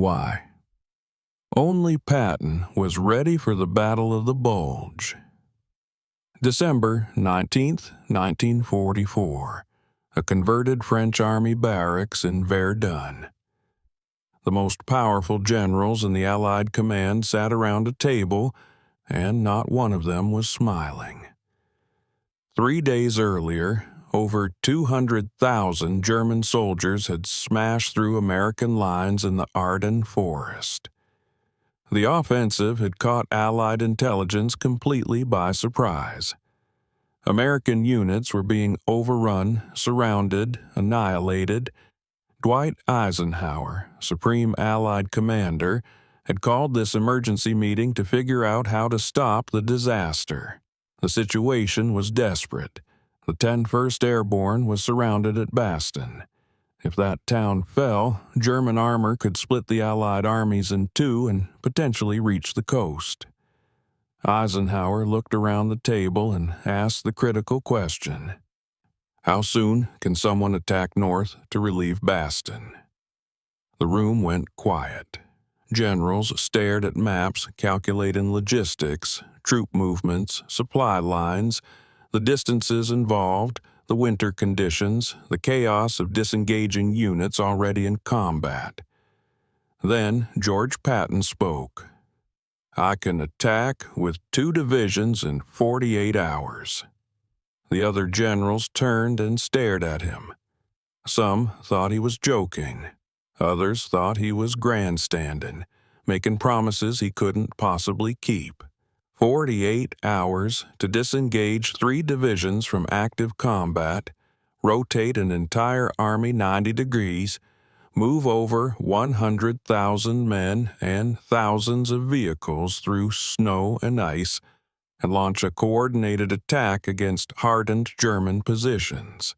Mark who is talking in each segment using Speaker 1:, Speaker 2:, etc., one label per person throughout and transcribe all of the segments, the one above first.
Speaker 1: why. Only Patton was ready for the Battle of the Bulge. December 19th, 1944. A converted French Army barracks in Verdun. The most powerful generals in the Allied command sat around a table, and not one of them was smiling. 3 days earlier, over 200,000 German soldiers had smashed through American lines in the Ardennes forest. The offensive had caught Allied intelligence completely by surprise. American units were being overrun, surrounded, annihilated. Dwight Eisenhower, Supreme Allied Commander, had called this emergency meeting to figure out how to stop the disaster. The situation was desperate. The 101st Airborne was surrounded at Bastogne. If that town fell, German armor could split the Allied armies in two and potentially reach the coast. Eisenhower looked around the table and asked the critical question: how soon can someone attack north to relieve Bastogne? The room went quiet. Generals stared at maps calculating logistics, troop movements, supply lines, the distances involved, the winter conditions, the chaos of disengaging units already in combat. Then George Patton spoke. "I can attack with 2 divisions in 48 hours. The other generals turned and stared at him. Some thought he was joking. Others thought he was grandstanding, making promises he couldn't possibly keep. 48 hours to disengage 3 divisions from active combat, rotate an entire army 90 degrees, move over 100,000 men and thousands of vehicles through snow and ice, and launch a coordinated attack against hardened German positions.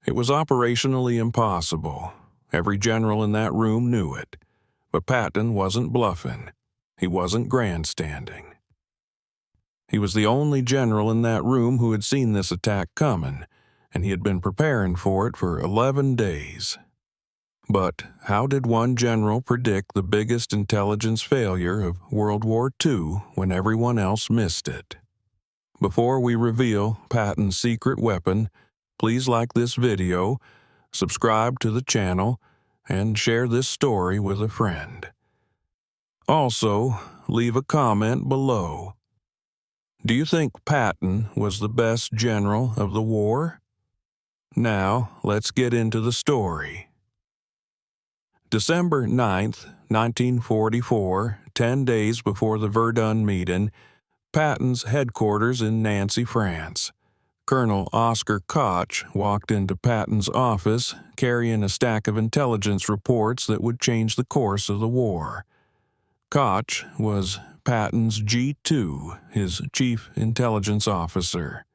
Speaker 1: It was operationally impossible. Every general in that room knew it. But Patton wasn't bluffing. He wasn't grandstanding. He was the only general in that room who had seen this attack coming, and he had been preparing for it for 11 days. But how did one general predict the biggest intelligence failure of World War II when everyone else missed it? Before we reveal Patton's secret weapon, please like this video, subscribe to the channel, and share this story with a friend. Also, leave a comment below. Do you think Patton was the best general of the war? Now, let's get into the story. December 9th, 1944, 10 days before the Verdun meeting, Patton's headquarters in Nancy, France. Colonel Oscar Koch walked into Patton's office carrying a stack of intelligence reports that would change the course of the war. Koch was Patton's G2, his chief intelligence officer.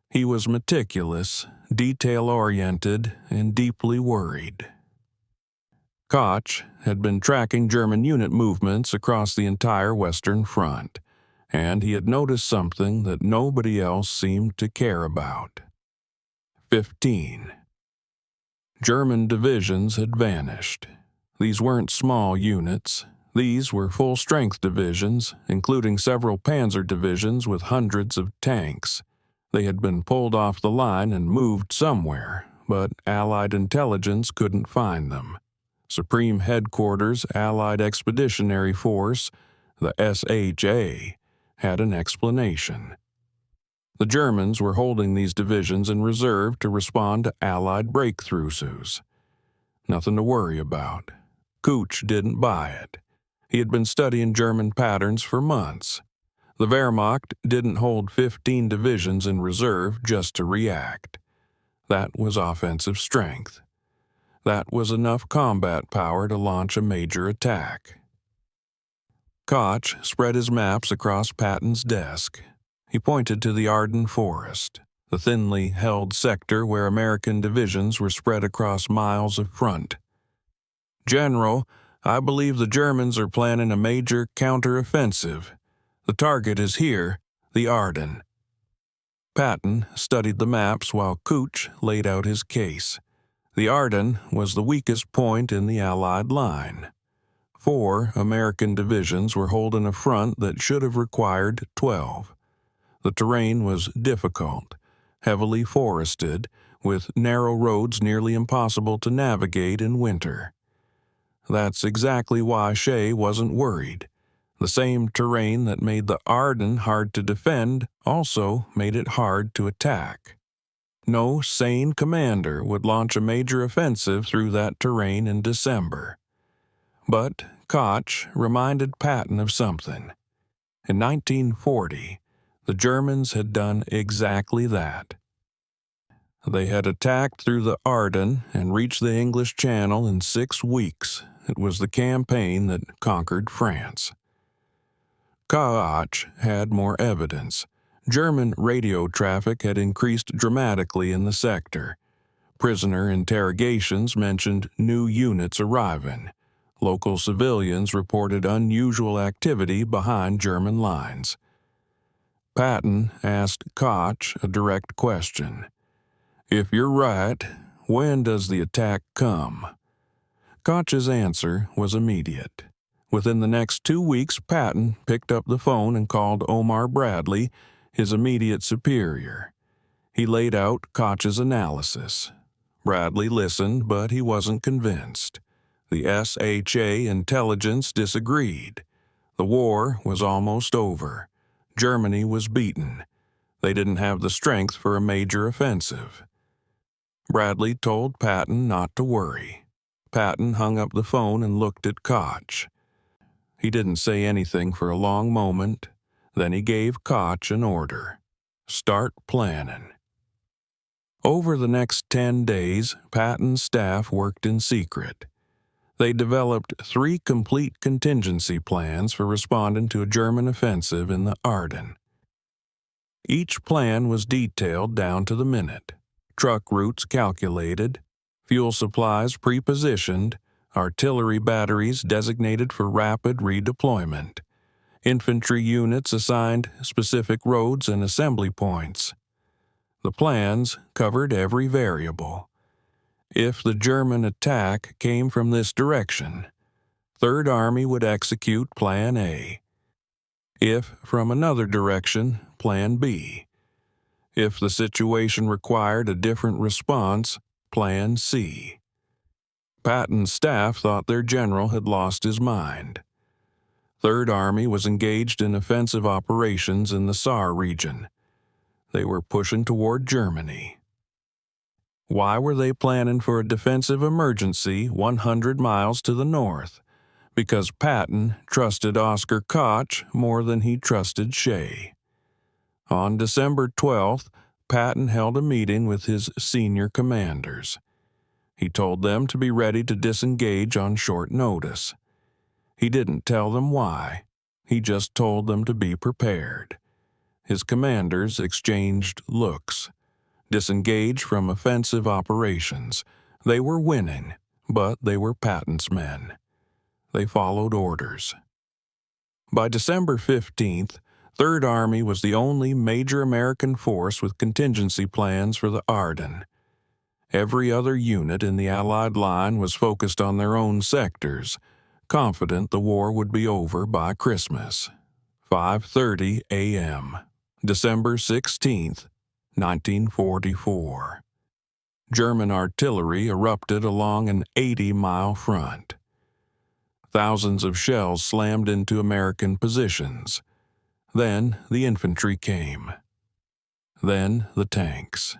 Speaker 1: He was meticulous, detail-oriented, and deeply worried. Koch had been tracking German unit movements across the entire Western Front, and he had noticed something that nobody else seemed to care about. 15. German divisions had vanished. These weren't small units. These were full-strength divisions, including several panzer divisions with hundreds of tanks. They had been pulled off the line and moved somewhere, but Allied intelligence couldn't find them. Supreme Headquarters Allied Expeditionary Force, the SHA, had an explanation. The Germans were holding these divisions in reserve to respond to Allied breakthroughs. Nothing to worry about. Koch didn't buy it. He had been studying German patterns for months. The Wehrmacht didn't hold 15 divisions in reserve just to react. That was offensive strength. That was enough combat power to launch a major attack. Koch spread his maps across Patton's desk. He pointed to the Ardennes forest, the thinly held sector where American divisions were spread across miles of front. "General, I believe the Germans are planning a major counteroffensive. The target is here, the Ardennes." Patton studied the maps while Koch laid out his case. The Ardennes was the weakest point in the Allied line. 4 American divisions were holding a front that should have required 12. The terrain was difficult, heavily forested, with narrow roads nearly impossible to navigate in winter. That's exactly why Shea wasn't worried. The same terrain that made the Ardennes hard to defend also made it hard to attack. No sane commander would launch a major offensive through that terrain in December. But Koch reminded Patton of something. In 1940, the Germans had done exactly that. They had attacked through the Ardennes and reached the English Channel in 6 weeks. It was the campaign that conquered France. Koch had more evidence. German radio traffic had increased dramatically in the sector. Prisoner interrogations mentioned new units arriving. Local civilians reported unusual activity behind German lines. Patton asked Koch a direct question. "If you're right, when does the attack come?" Koch's answer was immediate. Within the next 2 weeks, Patton picked up the phone and called Omar Bradley, his immediate superior. He laid out Koch's analysis. Bradley listened, but he wasn't convinced. The SHA intelligence disagreed. The war was almost over. Germany was beaten. They didn't have the strength for a major offensive. Bradley told Patton not to worry. Patton hung up the phone and looked at Koch. He didn't say anything for a long moment. Then he gave Koch an order. Start planning. Over the next 10 days, Patton's staff worked in secret. They developed 3 complete contingency plans for responding to a German offensive in the Ardennes. Each plan was detailed down to the minute. Truck routes calculated, fuel supplies pre-positioned, artillery batteries designated for rapid redeployment, infantry units assigned specific roads and assembly points. The plans covered every variable. If the German attack came from this direction, Third Army would execute Plan A. If from another direction, Plan B. If the situation required a different response, Plan C. Patton's staff thought their general had lost his mind. Third Army was engaged in offensive operations in the Saar region. They were pushing toward Germany. Why were they planning for a defensive emergency 100 miles to the north? Because Patton trusted Oscar Koch more than he trusted Shea. On December 12th, Patton held a meeting with his senior commanders. He told them to be ready to disengage on short notice. He didn't tell them why. He just told them to be prepared. His commanders exchanged looks. Disengage from offensive operations. They were winning, but they were Patton's men. They followed orders. By December 15th, Third Army was the only major American force with contingency plans for the Ardennes. Every other unit in the Allied line was focused on their own sectors, confident the war would be over by Christmas. 5:30 a.m., December 16th, 1944. German artillery erupted along an 80-mile front. Thousands of shells slammed into American positions. Then the infantry came. Then the tanks.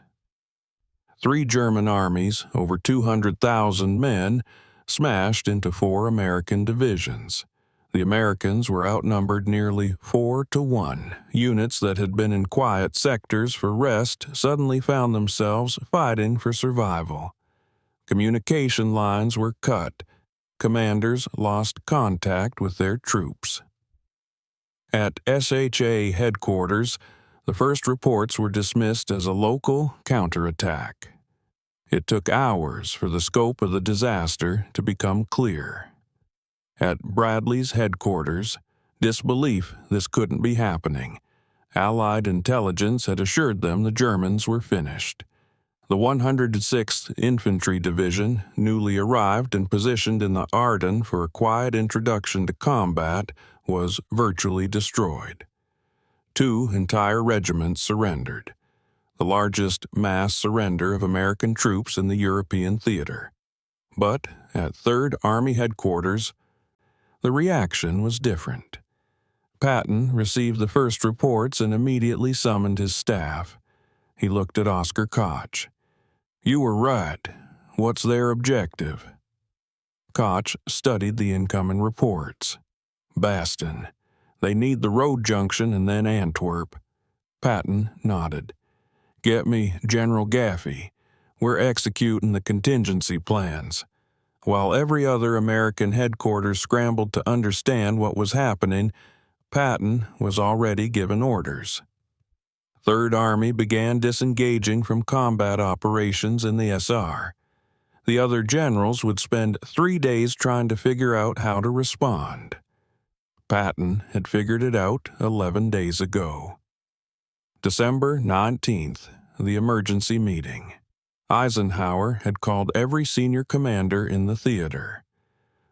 Speaker 1: 3 German armies, over 200,000 men, smashed into 4 American divisions. The Americans were outnumbered nearly 4-1. Units that had been in quiet sectors for rest suddenly found themselves fighting for survival. Communication lines were cut. Commanders lost contact with their troops. At SHA headquarters, the first reports were dismissed as a local counterattack. It took hours for the scope of the disaster to become clear. At Bradley's headquarters, disbelief this couldn't be happening. Allied intelligence had assured them the Germans were finished. The 106th Infantry Division, newly arrived and positioned in the Ardennes for a quiet introduction to combat, was virtually destroyed. 2 entire regiments surrendered, the largest mass surrender of American troops in the European theater. But at 3rd Army Headquarters, the reaction was different. Patton received the first reports and immediately summoned his staff. He looked at Oscar Koch. "You were right. What's their objective?" Koch studied the incoming reports. "Bastogne. They need the road junction and then Antwerp." Patton nodded. "Get me General Gaffey. We're executing the contingency plans." While every other American headquarters scrambled to understand what was happening, Patton was already given orders. 3rd Army began disengaging from combat operations in the SR. The other generals would spend 3 days trying to figure out how to respond. Patton had figured it out 11 days ago. December 19th, the emergency meeting. Eisenhower had called every senior commander in the theater.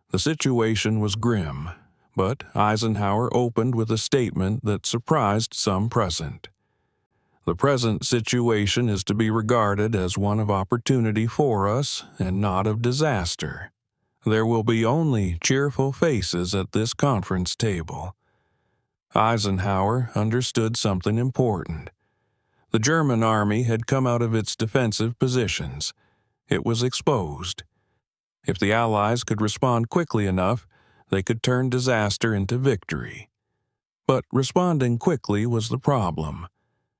Speaker 1: The situation was grim, but Eisenhower opened with a statement that surprised some present. "The present situation is to be regarded as one of opportunity for us and not of disaster. There will be only cheerful faces at this conference table." Eisenhower understood something important. The German army had come out of its defensive positions. It was exposed. If the Allies could respond quickly enough, they could turn disaster into victory. But responding quickly was the problem.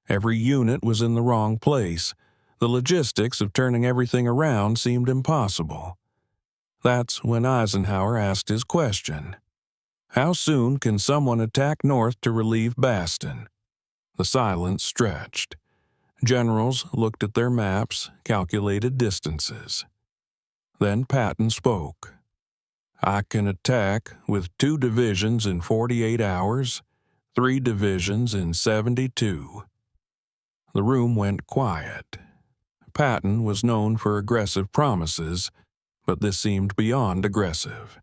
Speaker 1: Every unit was in the wrong place. The logistics of turning everything around seemed impossible. That's when Eisenhower asked his question. "How soon can someone attack north to relieve Bastogne?" The silence stretched. Generals looked at their maps, calculated distances. Then Patton spoke. "I can attack with 2 divisions in 48 hours, 3 divisions in 72. The room went quiet. Patton was known for aggressive promises, but this seemed beyond aggressive.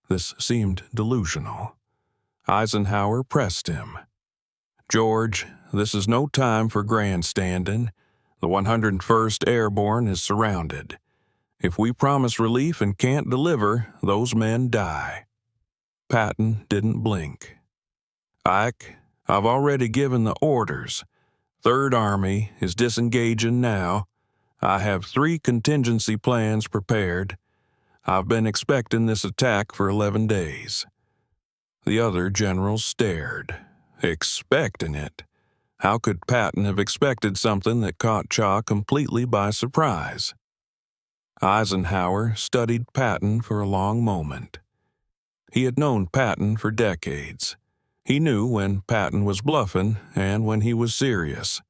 Speaker 1: This seemed delusional. Eisenhower pressed him. "George, this is no time for grandstanding. The 101st Airborne is surrounded. If we promise relief and can't deliver, those men die." Patton didn't blink. "Ike, I've already given the orders. 3rd Army is disengaging now. I have 3 contingency plans prepared. I've been expecting this attack for 11 days. The other generals stared. Expecting it? How could Patton have expected something that caught Cha completely by surprise? Eisenhower studied Patton for a long moment. He had known Patton for decades. He knew when Patton was bluffing and when he was serious.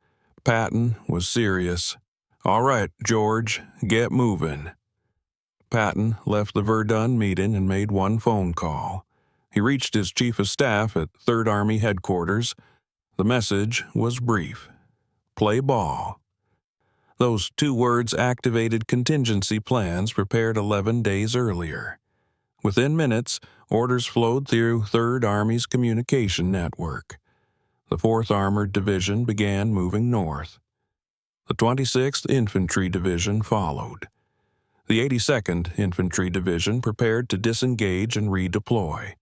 Speaker 1: Patton was serious. "All right, George, get moving." Patton left the Verdun meeting and made one phone call. He reached his chief of staff at 3rd Army Headquarters. The message was brief. "Play ball." Those 2 words activated contingency plans prepared 11 days earlier. Within minutes, orders flowed through 3rd Army's communication network. The 4th Armored Division began moving north. The 26th Infantry Division followed. The 82nd Infantry Division prepared to disengage and redeploy.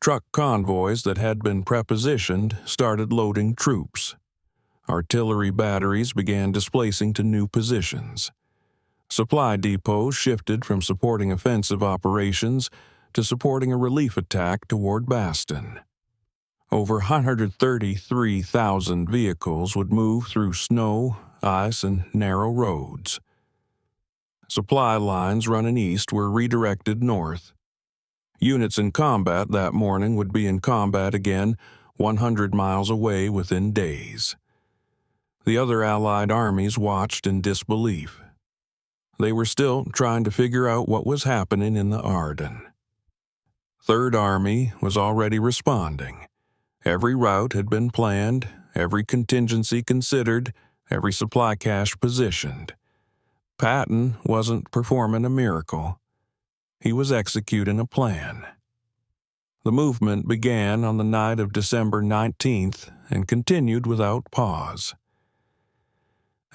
Speaker 1: Truck convoys that had been prepositioned started loading troops. Artillery batteries began displacing to new positions. Supply depots shifted from supporting offensive operations to supporting a relief attack toward Bastogne. Over 133,000 vehicles would move through snow, ice, and narrow roads. Supply lines running east were redirected north. Units in combat that morning would be in combat again 100 miles away within days. The other Allied armies watched in disbelief. They were still trying to figure out what was happening in the Ardennes. 3rd Army was already responding. Every route had been planned, every contingency considered, every supply cache positioned. Patton wasn't performing a miracle. He was executing a plan. The movement began on the night of December 19th and continued without pause.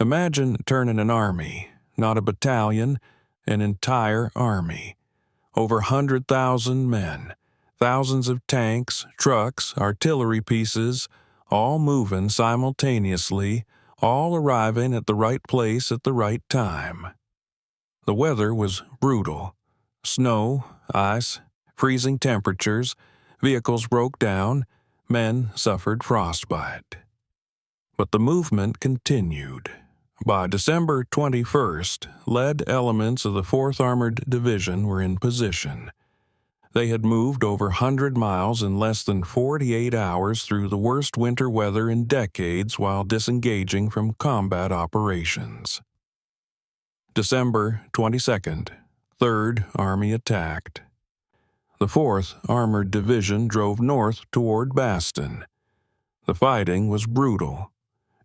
Speaker 1: Imagine turning an army, not a battalion, an entire army. Over 100,000 men, thousands of tanks, trucks, artillery pieces, all moving simultaneously, all arriving at the right place at the right time. The weather was brutal. Snow, ice, freezing temperatures, vehicles broke down, men suffered frostbite. But the movement continued. By December 21st, lead elements of the 4th Armored Division were in position. They had moved over 100 miles in less than 48 hours through the worst winter weather in decades while disengaging from combat operations. December 22nd, 3rd Army attacked. The 4th Armored Division drove north toward Bastogne. The fighting was brutal.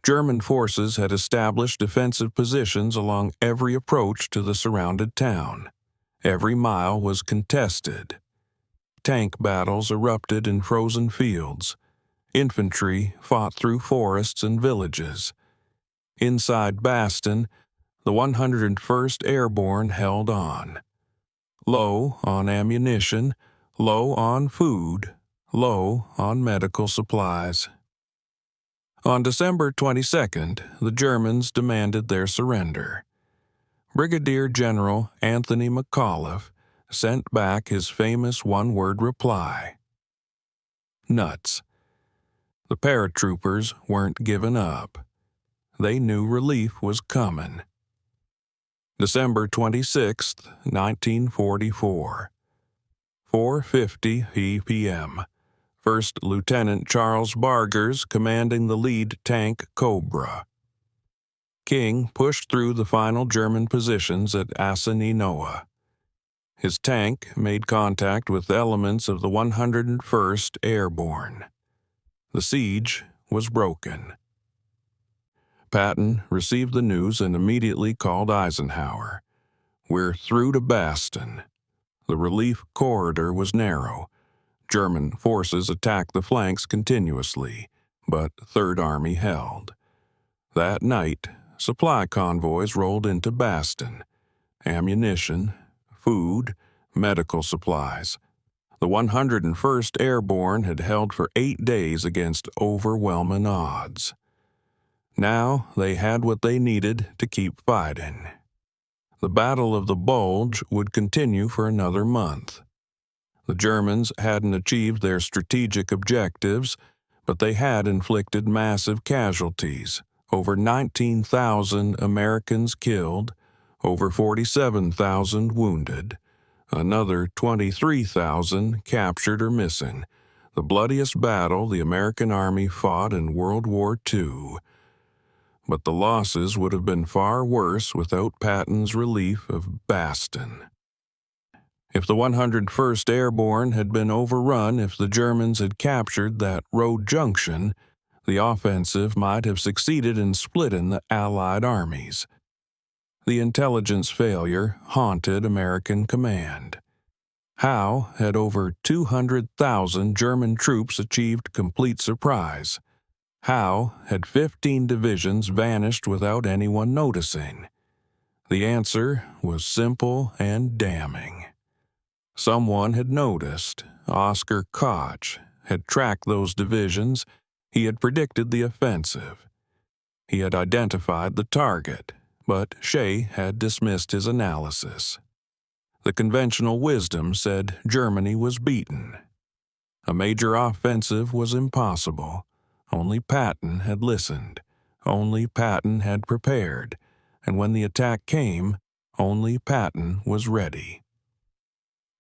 Speaker 1: German forces had established defensive positions along every approach to the surrounded town. Every mile was contested. Tank battles erupted in frozen fields. Infantry fought through forests and villages. Inside Bastogne, the 101st Airborne held on. Low on ammunition, low on food, low on medical supplies. On December 22nd, the Germans demanded their surrender. Brigadier General Anthony McAuliffe sent back his famous one-word reply. Nuts. The paratroopers weren't giving up. They knew relief was coming. December 26, 1944. 4:50 p.m. First Lieutenant Charles Bargers commanding the lead tank Cobra. King pushed through the final German positions at Eisenhower. His tank made contact with elements of the 101st Airborne. The siege was broken. Patton received the news and immediately called Eisenhower. "We're through to Bastogne." The relief corridor was narrow. German forces attacked the flanks continuously, but Third Army held. That night, supply convoys rolled into Bastogne. Ammunition, food, medical supplies. The 101st Airborne had held for 8 days against overwhelming odds. Now they had what they needed to keep fighting. The Battle of the Bulge would continue for another month. The Germans hadn't achieved their strategic objectives, but they had inflicted massive casualties, over 19,000 Americans killed, over 47,000 wounded, another 23,000 captured or missing, the bloodiest battle the American Army fought in World War II. But the losses would have been far worse without Patton's relief of Bastogne. If the 101st Airborne had been overrun, if the Germans had captured that road junction, the offensive might have succeeded in splitting the Allied armies. The intelligence failure haunted American command. How had over 200,000 German troops achieved complete surprise? How had 15 divisions vanished without anyone noticing? The answer was simple and damning. Someone had noticed. Oscar Koch had tracked those divisions. He had predicted the offensive. He had identified the target, but Shea had dismissed his analysis. The conventional wisdom said Germany was beaten. A major offensive was impossible. Only Patton had listened. Only Patton had prepared. And when the attack came, only Patton was ready.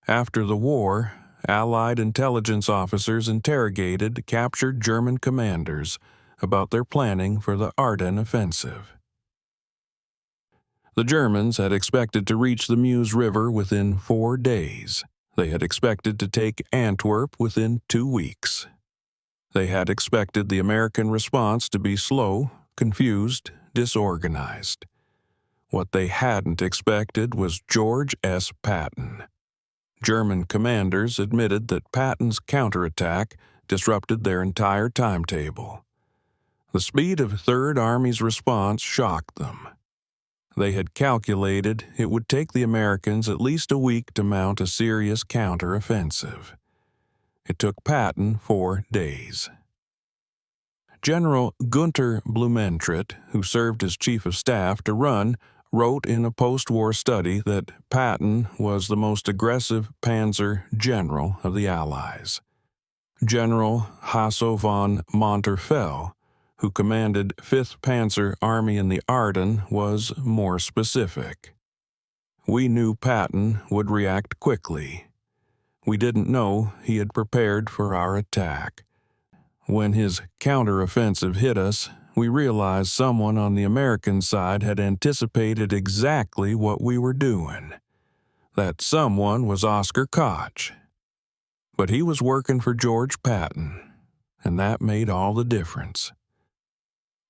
Speaker 1: After the war, Allied intelligence officers interrogated captured German commanders about their planning for the Ardennes offensive. The Germans had expected to reach the Meuse River within 4 days. They had expected to take Antwerp within 2 weeks. They had expected the American response to be slow, confused, disorganized. What they hadn't expected was George S. Patton. German commanders admitted that Patton's counterattack disrupted their entire timetable. The speed of Third Army's response shocked them. They had calculated it would take the Americans at least a week to mount a serious counteroffensive. It took Patton 4 days. General Gunther Blumentritt, who served as chief of staff to Run, wrote in a post-war study that Patton was the most aggressive panzer general of the Allies. General Hasso von Monterfell, who commanded 5th Panzer Army in the Ardennes, was more specific. We knew Patton would react quickly. We didn't know he had prepared for our attack. When his counteroffensive hit us, we realized someone on the American side had anticipated exactly what we were doing. That someone was Oscar Koch. But he was working for George Patton, and that made all the difference.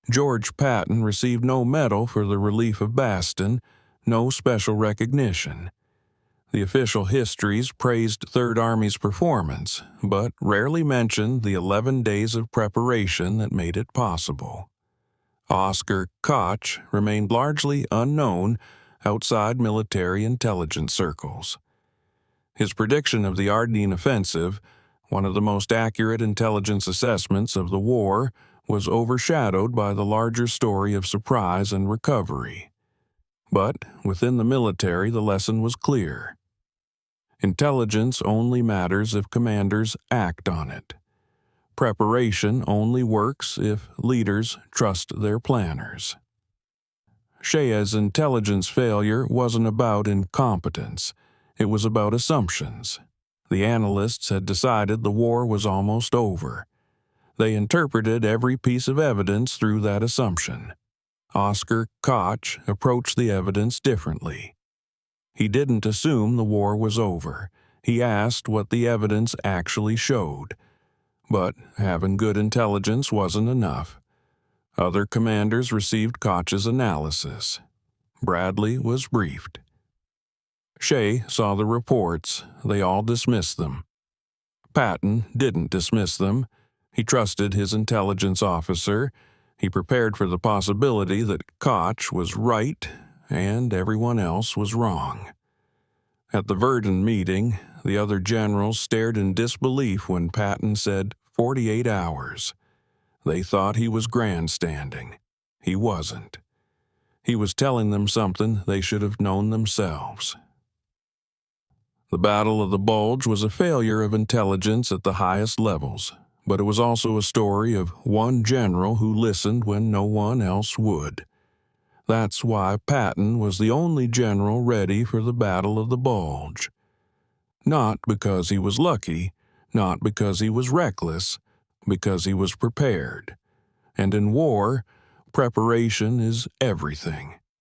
Speaker 1: George Patton received no medal for the relief of Bastogne, no special recognition. The official histories praised Third Army's performance, but rarely mentioned the 11 days of preparation that made it possible. Oscar Koch remained largely unknown outside military intelligence circles. His prediction of the Ardennes offensive, one of the most accurate intelligence assessments of the war, was overshadowed by the larger story of surprise and recovery. But within the military, the lesson was clear. Intelligence only matters if commanders act on it. Preparation only works if leaders trust their planners. Shea's intelligence failure wasn't about incompetence. It was about assumptions. The analysts had decided the war was almost over. They interpreted every piece of evidence through that assumption. Oscar Koch approached the evidence differently. He didn't assume the war was over. He asked what the evidence actually showed. But having good intelligence wasn't enough. Other commanders received Koch's analysis. Bradley was briefed. Shea saw the reports. They all dismissed them. Patton didn't dismiss them. He trusted his intelligence officer. He prepared for the possibility that Koch was right and everyone else was wrong. At the Verdun meeting, the other generals stared in disbelief when Patton said 48 hours. They thought he was grandstanding. He wasn't. He was telling them something they should have known themselves. The Battle of the Bulge was a failure of intelligence at the highest levels, but it was also a story of one general who listened when no one else would. That's why Patton was the only general ready for the Battle of the Bulge. Not because he was lucky, not because he was reckless, because he was prepared. And in war, preparation is everything.